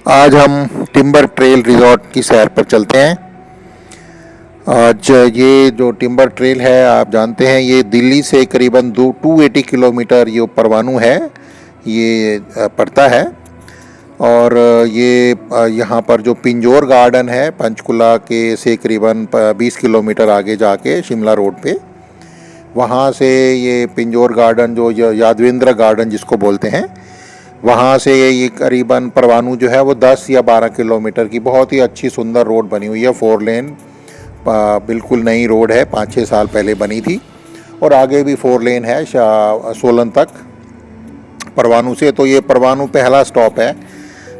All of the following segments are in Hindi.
आज हम टिम्बर ट्रेल रिज़ॉर्ट की सैर पर चलते हैं। आज ये जो टिम्बर ट्रेल है, आप जानते हैं, ये दिल्ली से करीबन 280 किलोमीटर ये परवाणु है, ये पड़ता है। और ये यहाँ पर जो पिंजौर गार्डन है पंचकुला के से करीबन 20 किलोमीटर आगे जाके शिमला रोड पे, वहाँ से ये पिंजौर गार्डन जो यादवेंद्र गार्डन जिसको बोलते हैं, वहाँ से ये करीबन परवाणु जो है वो 10 या 12 किलोमीटर की बहुत ही अच्छी सुंदर रोड बनी हुई है। 4 लेन बिल्कुल नई रोड है, 5-6 साल पहले बनी थी। और आगे भी 4 लेन है सोलन तक परवाणु से। तो ये परवाणु पहला स्टॉप है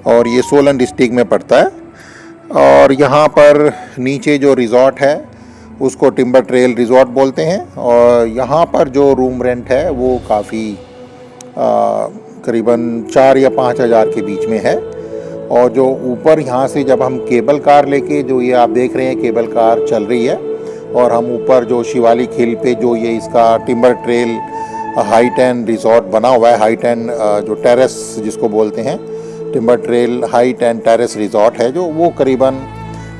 और ये सोलन डिस्ट्रिक्ट में पड़ता है। और यहाँ पर नीचे जो रिज़ॉर्ट है उसको टिम्बर ट्रेल रिज़ॉर्ट बोलते हैं। और यहाँ पर जो रूम रेंट है वो काफ़ी करीबन 4 या 5 हज़ार के बीच में है। और जो ऊपर यहाँ से जब हम केबल कार लेके, जो ये आप देख रहे हैं केबल कार चल रही है, और हम ऊपर जो शिवालिक हिल पे जो ये इसका timber trail height and resort बना हुआ है, हाइट एंड जो टेरेस जिसको बोलते हैं, timber trail height and terrace resort है, जो वो करीबन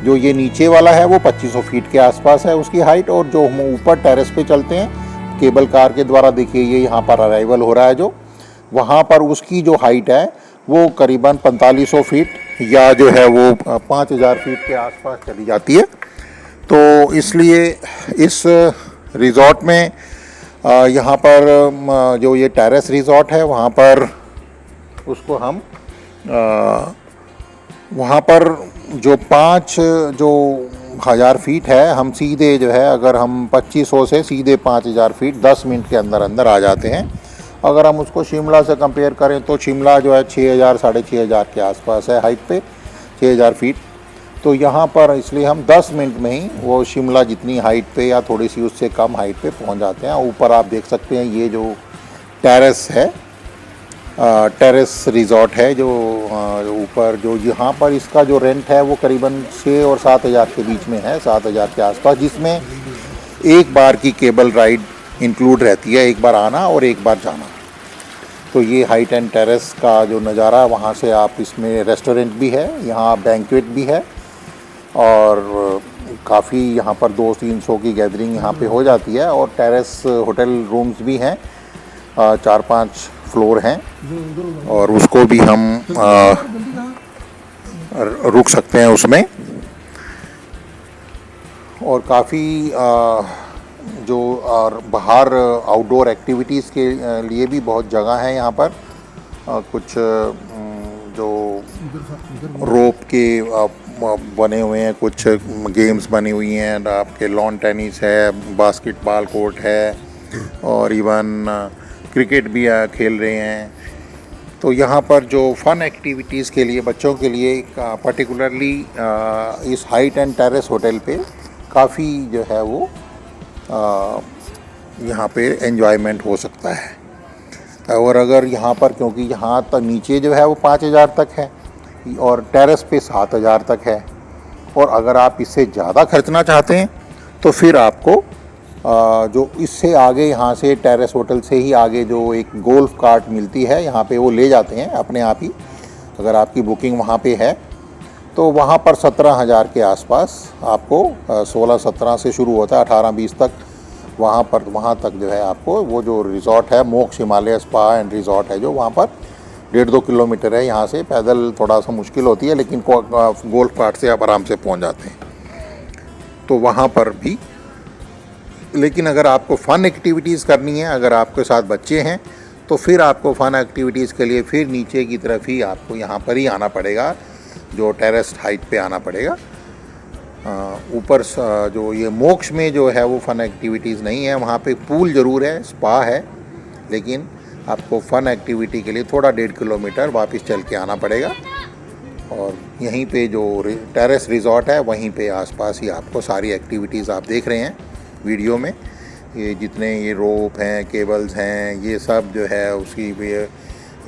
जो ये नीचे वाला है वो 2500 फीट के आसपास है उसकी हाइट। और जो हम ऊपर टेरेस पे चलते हैं केबल कार के द्वारा, देखिए ये यहाँ पर अराइवल हो रहा है, जो वहाँ पर उसकी जो हाइट है वो करीबन 4500 फीट या जो है वो 5000 फीट के आसपास चली जाती है। तो इसलिए इस रिज़ॉर्ट में यहाँ पर जो ये टेरेस रिज़ॉर्ट है वहाँ पर उसको हम वहाँ पर जो 5000 फीट है, हम सीधे जो है अगर हम 2500 से सीधे 5000 फीट 10 मिनट के अंदर अंदर आ जाते हैं। अगर हम उसको शिमला से कंपेयर करें तो शिमला जो है 6000 6500 के आसपास है हाइट पे, 6000 फीट। तो यहाँ पर इसलिए हम 10 मिनट में ही वो शिमला जितनी हाइट पे या थोड़ी सी उससे कम हाइट पे पहुँच जाते हैं। ऊपर आप देख सकते हैं ये जो टेरेस है, टेरेस रिज़ॉर्ट है, जो ऊपर जो यहाँ पर इसका जो रेंट है वो करीबन 6 और 7000 के बीच में है, 7000 के आसपास, जिसमें एक बार की केबल राइड इंक्लूड रहती है, एक बार आना और एक बार जाना। तो ये हाइट एंड टेरेस का जो नज़ारा, वहाँ से आप, इसमें रेस्टोरेंट भी है, यहाँ बैंक्वेट भी है, और काफ़ी यहाँ पर 200-300 की गैदरिंग यहाँ पे हो जाती है। और टेरेस होटल रूम्स भी हैं, 4-5 फ्लोर हैं, और उसको भी हम रुक सकते हैं उसमें। और काफ़ी जो और बाहर आउटडोर एक्टिविटीज़ के लिए भी बहुत जगह है यहाँ पर। कुछ जो रोप के बने हुए हैं, कुछ गेम्स बनी हुई हैं, आपके लॉन टेनिस है, बास्केटबॉल कोर्ट है, और इवन क्रिकेट भी खेल रहे हैं। तो यहाँ पर जो फ़न एक्टिविटीज़ के लिए बच्चों के लिए पर्टिकुलरली इस हाइट एंड टेरेस होटल पे काफ़ी जो है वो यहाँ पे एंजॉयमेंट हो सकता है। और अगर यहाँ पर, क्योंकि यहाँ तक नीचे जो है वो 5000 तक है और टेरेस पे 7000 तक है, और अगर आप इससे ज़्यादा खर्चना चाहते हैं तो फिर आपको जो इससे आगे, यहाँ से टेरेस होटल से ही आगे जो एक गोल्फ कार्ट मिलती है, यहाँ पे वो ले जाते हैं अपने आप ही, अगर आपकी बुकिंग वहाँ पे है तो वहाँ पर 17000 के आसपास आपको 16-17 से शुरू होता है, 18-20 तक वहाँ तक जो है आपको वो जो रिज़ॉर्ट है, मोक्ष हिमालय स्पा एंड रिज़ॉर्ट है, जो वहाँ पर 1.5-2 किलोमीटर है यहाँ से। पैदल थोड़ा सा मुश्किल होती है, लेकिन गोल्फ कार्ट से आप आराम से पहुँच जाते हैं। तो वहाँ पर भी, लेकिन अगर आपको फ़न एक्टिविटीज़ करनी है, अगर आपके साथ बच्चे हैं, तो फिर आपको फ़न एक्टिविटीज़ के लिए फिर नीचे की तरफ ही आपको यहाँ पर ही आना पड़ेगा, जो टेरेस हाइट पे आना पड़ेगा। ऊपर जो ये मोक्ष में जो है वो फ़न एक्टिविटीज़ नहीं है, वहाँ पे पूल ज़रूर है, स्पा है, लेकिन आपको फ़न एक्टिविटी के लिए थोड़ा 1.5 किलोमीटर वापस चल के आना पड़ेगा। और यहीं पे जो टेरेस रिज़ॉर्ट है वहीं पे आसपास ही आपको सारी एक्टिविटीज़ आप देख रहे हैं वीडियो में, ये जितने ये रोप हैं, केबल्स हैं, ये सब जो है उसकी भी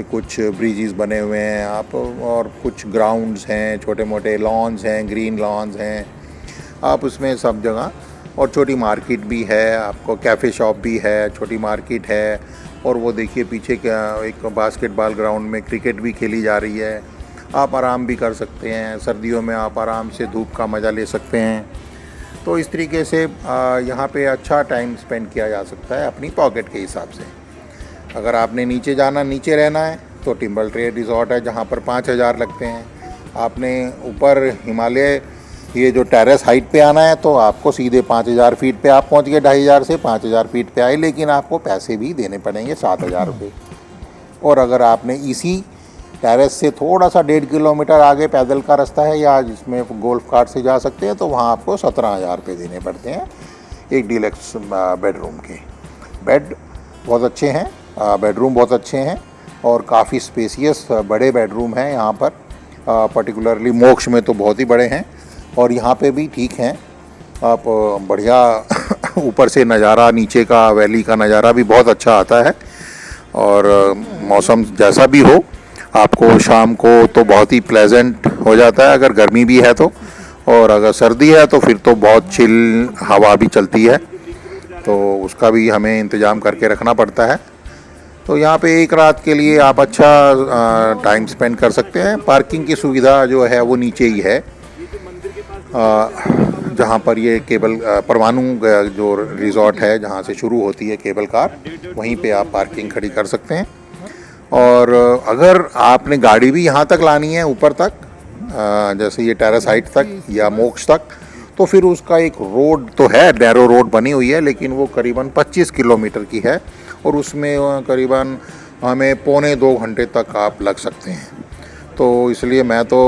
कुछ ब्रिजेस बने हुए हैं आप, और कुछ ग्राउंड्स हैं, छोटे मोटे लॉन्स हैं, ग्रीन लॉन्स हैं आप उसमें सब जगह। और छोटी मार्केट भी है, आपको कैफ़े शॉप भी है, छोटी मार्केट है। और वो देखिए पीछे क्या एक बास्केटबॉल ग्राउंड में क्रिकेट भी खेली जा रही है। आप आराम भी कर सकते हैं। सर्दियों में आप आराम से धूप का मज़ा ले सकते हैं। तो इस तरीके से यहाँ पे अच्छा टाइम स्पेंड किया जा सकता है अपनी पॉकेट के हिसाब से। अगर आपने नीचे जाना, नीचे रहना है तो टिम्बल ट्रेड रिज़ॉर्ट है जहाँ पर 5,000 लगते हैं। आपने ऊपर हिमालय ये जो टेरेस हाइट पे आना है तो आपको सीधे 5,000 फीट पे आप पहुँच गए, 2,500 से 5,000 फीट पे आए, लेकिन आपको पैसे भी देने पड़ेंगे 7,000 रुपये। और अगर आपने इसी टेरेस से थोड़ा सा 1.5 किलोमीटर आगे पैदल का रास्ता है या जिसमें गोल्फ कार्ट से जा सकते हैं तो वहाँ आपको 17,000 रुपये देने पड़ते हैं एक डीलक्स बेडरूम के। बेड बहुत अच्छे हैं, बेडरूम बहुत अच्छे हैं और काफ़ी स्पेसियस बड़े बेडरूम हैं यहाँ पर। पर्टिकुलरली मोक्ष में तो बहुत ही बड़े हैं और यहाँ पे भी ठीक हैं। आप बढ़िया ऊपर से नज़ारा, नीचे का वैली का नज़ारा भी बहुत अच्छा आता है। और मौसम जैसा भी हो, आपको शाम को तो बहुत ही प्लेजेंट हो जाता है अगर गर्मी भी है तो, और अगर सर्दी है तो फिर तो बहुत चिल हवा भी चलती है, तो उसका भी हमें इंतज़ाम करके रखना पड़ता है। तो यहाँ पे एक रात के लिए आप अच्छा टाइम स्पेंड कर सकते हैं। पार्किंग की सुविधा जो है वो नीचे ही है, जहाँ पर ये केबल परमाणु जो रिज़ॉर्ट है जहाँ से शुरू होती है केबल कार, वहीं पे आप पार्किंग खड़ी कर सकते हैं। और अगर आपने गाड़ी भी यहाँ तक लानी है ऊपर तक, जैसे ये टेरेस हाइट तक या मोक्ष तक, तो फिर उसका एक रोड तो है, नैरो रोड बनी हुई है, लेकिन वो करीबन 25 किलोमीटर की है और उसमें करीबन हमें 1.25 घंटे तक आप लग सकते हैं। तो इसलिए मैं तो